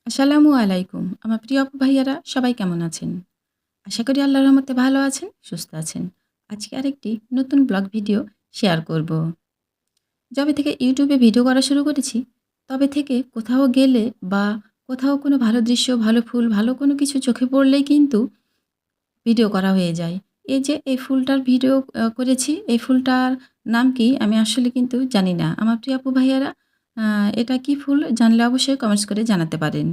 আসসালামু আলাইকুম। আমার প্রিয় আপু ভাইয়ারা সবাই কেমন আছেন? আশা করি আল্লাহর রহমতে ভালো আছেন, সুস্থ আছেন। আজকে আরেকটি নতুন ব্লগ ভিডিও শেয়ার করব। যবে থেকে YouTube এ ভিডিও করা শুরু করেছি, তবে থেকে কোথাও গেলে বা কোথাও কোনো ভালো দৃশ্য, ভালো ফুল, ভালো কোনো কিছু চোখে পড়লেই কিন্তু ভিডিও করা হয়ে যায়। এই যে এই ফুলটার ভিডিও করেছি, এই ফুলটার নাম কি আমি আসলে কিন্তু জানি না। আমার প্রিয় আপু ভাইয়ারা আ এটা কি ফুল জানলে অবশ্যই কমেন্টস করে জানাতে পারেন।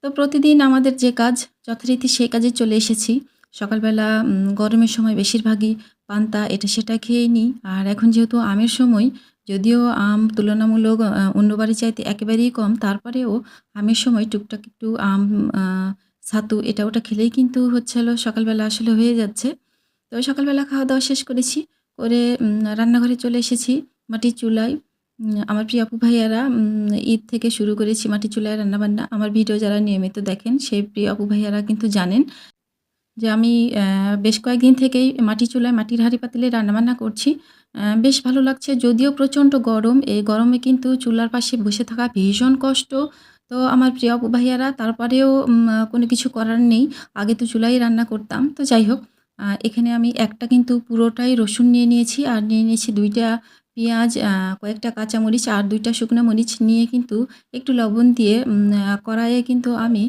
তো প্রতিদিন আমাদের যে কাজ যথারীতি সেই কাজে চলে এসেছি। সকালবেলা গরমের সময় বেশিরভাগই পান্তা এটা সেটা খেয়েই নিই। আর এখন যেহেতু আমের সময়, যদিও আম তুলনামূলক অন্য বারের চাইতে একেবারেই কম, তারপরেও আমের সময় টুকটাক একটু আম, আ ছাতু এটা ওটা খেলেই কিন্তু হচ্ছে হলো সকালবেলা আসলে হয়ে যাচ্ছে। তো সকালবেলা খাওয়া-দাওয়া শেষ করেছি। করে রান্নাঘরে চলে এসেছি মাটির চুলায়। আমার প্রিয় আপু ভাইয়ারা ঈদ থেকে শুরু করেছি মাটির চুলায় রান্নাবান্না। আমার ভিডিও যারা নিয়মিত দেখেন সেই প্রিয় আপু ভাইয়ারা কিন্তু জানেন যে আমি বেশ কয়েকদিন থেকেই মাটির চুলায় মাটির হাঁড়ি পাতিলে রান্নাবান্না করছি। বেশ ভালো লাগছে যদিও প্রচণ্ড গরম। এই গরমে কিন্তু চুলার পাশে বসে থাকা ভীষণ কষ্ট। তো আমার প্রিয় আপু ভাইয়ারা তারপরেও কোনো কিছু করার নেই। আগে তো চুলায় রান্না করতাম। তো যাই হোক, এখানে আমি একটা কিন্তু পুরোটাই রসুন নিয়ে নিয়েছি আর নিয়ে নিয়েছি ২ টা পেঁয়াজ, কয়েকটা কাঁচামরিচ আর ২ টা শুকনো মরিচ নিয়ে কিন্তু একটু লবণ দিয়ে কড়াইয়ে কিন্তু আমি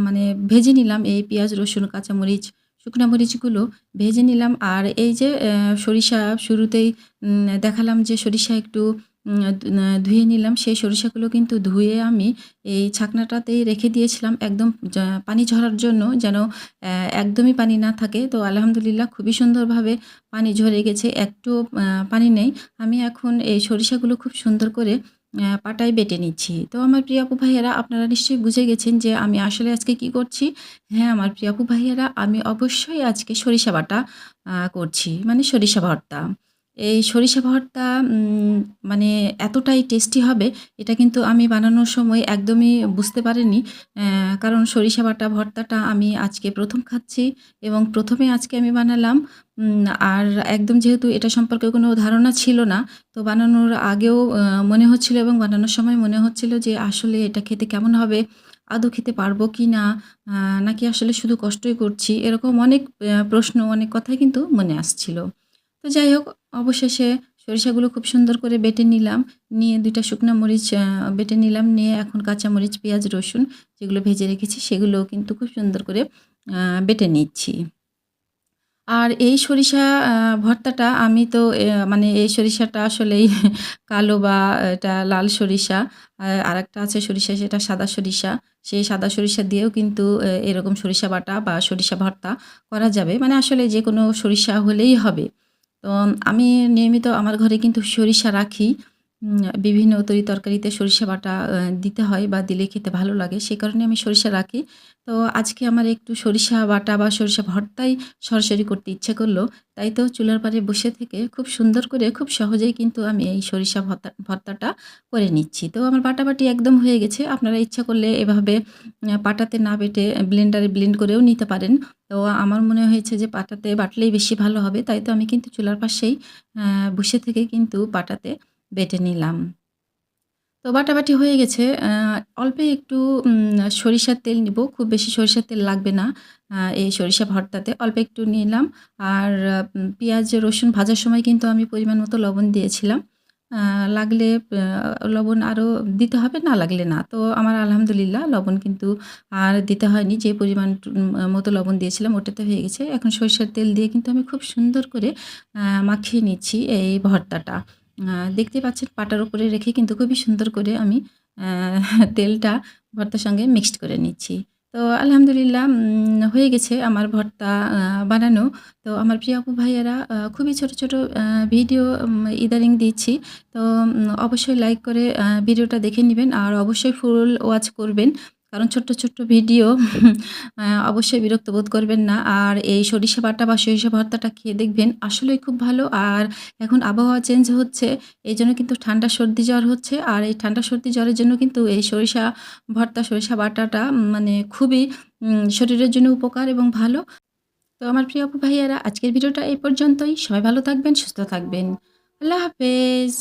মানে ভেজে নিলাম এই পেঁয়াজ, রসুন, কাঁচামরিচ, শুকনা মরিচগুলো ভেজে নিলাম। আর এই যে সরিষা শুরুতেই দেখালাম যে সরিষা একটু ধুয়ে নিলাম। সেই সরিষাগুলো কিন্তু ধুয়ে আমি এই ছাকনাটাতেই রেখে দিয়েছিলাম একদম পানি ঝরার জন্য যেন একদমই পানি না থাকে। তো আলহামদুলিল্লাহ খুবই সুন্দরভাবে পানি ঝরে গেছে। একটুও পানি নেই। আমি এখন এই সরিষাগুলো খুব সুন্দর করে পাটায় বেটে নিচ্ছি। তো আমার প্রিয় আপু ভাইয়ারা আপনারা নিশ্চয়ই বুঝে গেছেন যে আমি আসলে আজকে কি করছি? হ্যাঁ, আমার প্রিয় আপু ভাইয়ারা আমি অবশ্যই আজকে সরিষা বাটা করছি। মানে সরিষা ভর্তা। এই সরিষা ভর্তা মানে এতটাই টেস্টি হবে এটা কিন্তু আমি বানানোর সময় একদমই বুঝতে পারিনি। কারণ সরিষা বাটা ভর্তাটা আমি আজকে ১ম খাচ্ছি এবং ১ম এ আজকে আমি বানালাম। আর একদম যেহেতু এটা সম্পর্কে কোনো ধারণা ছিল না, তো বানানোর আগেও মনে হচ্ছিল এবং বানানোর সময় মনে হচ্ছিল যে আসলে এটা খেতে কেমন হবে? আদৌ খেতে পারবো কিনা? আ নাকি আসলে শুধু কষ্টই করছি? এরকম অনেক প্রশ্ন, অনেক কথাই কিন্তু মনে আসছিল। তো যাই হোক, অবশেষে সরিষাগুলো খুব সুন্দর করে বেটে নিলাম। নিয়ে ২ টা শুকনা মরিচ বেটে নিলাম। নিয়ে এখন কাঁচামরিচ, পেঁয়াজ, রসুন যেগুলো ভেজে রেখেছি সেগুলোও কিন্তু খুব সুন্দর করে বেটে নিচ্ছি। আর এই সরিষা ভর্তাটা আমি তো মানে এই সরিষাটা আসলেই কালো বা এটা লাল সরিষা। আরেকটা আছে সরিষা সেটা সাদা সরিষা। সেই সাদা সরিষা দিয়েও কিন্তু এরকম সরিষা বাটা বা সরিষা ভর্তা করা যাবে। মানে আসলে যেকোনো সরিষা হলেই হবে। তো আমি নিয়মিত আমার ঘরে কিন্তু সরিষা রাখি। বিভিন্ন তরি-তরকারিতে সরিষা বাটা দিতে হয় বা দিলে খেতে ভালো লাগে। সে কারণে আমি সরিষা রাখি। তো আজকে আমার একটু সরিষা বাটা বা সরিষা ভর্তাই সরাসরি করতে ইচ্ছে করল। তাই তো চুলার পাড়ে বসে থেকে খুব সুন্দর করে খুব সহজেই কিন্তু আমি এই সরিষা ভর্তাটা করে নিচ্ছি। তো আমার বাটাবাটি একদম হয়ে গেছে। আপনারা ইচ্ছা করলে এভাবে পাটাতে না বেটে ব্লেন্ডারে ব্লেন্ড করেও নিতে পারেন। তো আমার মনে হয়েছে যে পাটাতে বাটলেই বেশি ভালো হবে। তাই তো আমি কিন্তু চুলার পাশেই বসে থেকে কিন্তু পাটাতে বেটে নিলাম। তো বাটাবাটি হয়ে গেছে। অল্প একটু সরিষার তেল নিব। খুব বেশি সরিষার তেল লাগবে না। এই সরিষা ভর্তাতে অল্প একটু নিলাম। আর পেঁয়াজ, রসুন ভাজার সময় কিন্তু আমি পরিমাণ মতো লবণ দিয়েছিলাম। আ লাগলে লবণ আরও দিতে হবে, না লাগলে না। তো আমার আলহামদুলিল্লাহ লবণ কিন্তু আর দিতে হয়নি। যে পরিমাণ মতো লবণ দিয়েছিলাম ওটাতে হয়ে গেছে। এখন সরিষার তেল দিয়ে কিন্তু আমি খুব সুন্দর করে মাখিয়ে নিচ্ছি এই ভর্তাটা। দেখতেই পাচ্ছেন পাটার উপরে রেখে কিন্তু খুবই সুন্দর করে আমি আ তেলটা ভর্তার সঙ্গে মিক্সড করে নিচ্ছি। তো আলহামদুলিল্লাহ হয়ে গেছে আমার ভর্তা বানানো। তো আমার প্রিয় আপু ভাইয়ারা খুবই ছোট, ছোট ভিডিও ইদানিং দিচ্ছি। তো অবশ্যই লাইক করে ভিডিওটা দেখে নিবেন আর অবশ্যই ফুল ওয়াচ করবেন। কারণ ছোট্ট, ছোট্ট ভিডিও অবশ্যই বিরক্ত বোধ করবেন না। আর এই সরিষা বাটা বা সরিষা ভর্তাটা খেয়ে দেখবেন আসলেই খুব ভালো। আর এখন আবহাওয়া চেঞ্জ হচ্ছে, এইজন্য কিন্তু ঠান্ডা সর্দি জ্বর হচ্ছে। আর এই ঠান্ডা সর্দি জ্বরের জন্য কিন্তু এই সরিষা ভর্তা, সরিষা বাটাটা মানে খুবই শরীরের জন্য উপকার এবং ভালো। তো আমার প্রিয় আপু ভাইয়ারা আজকের ভিডিওটা এই পর্যন্তই। সবাই ভালো থাকবেন, সুস্থ থাকবেন। আল্লাহ হাফেজ।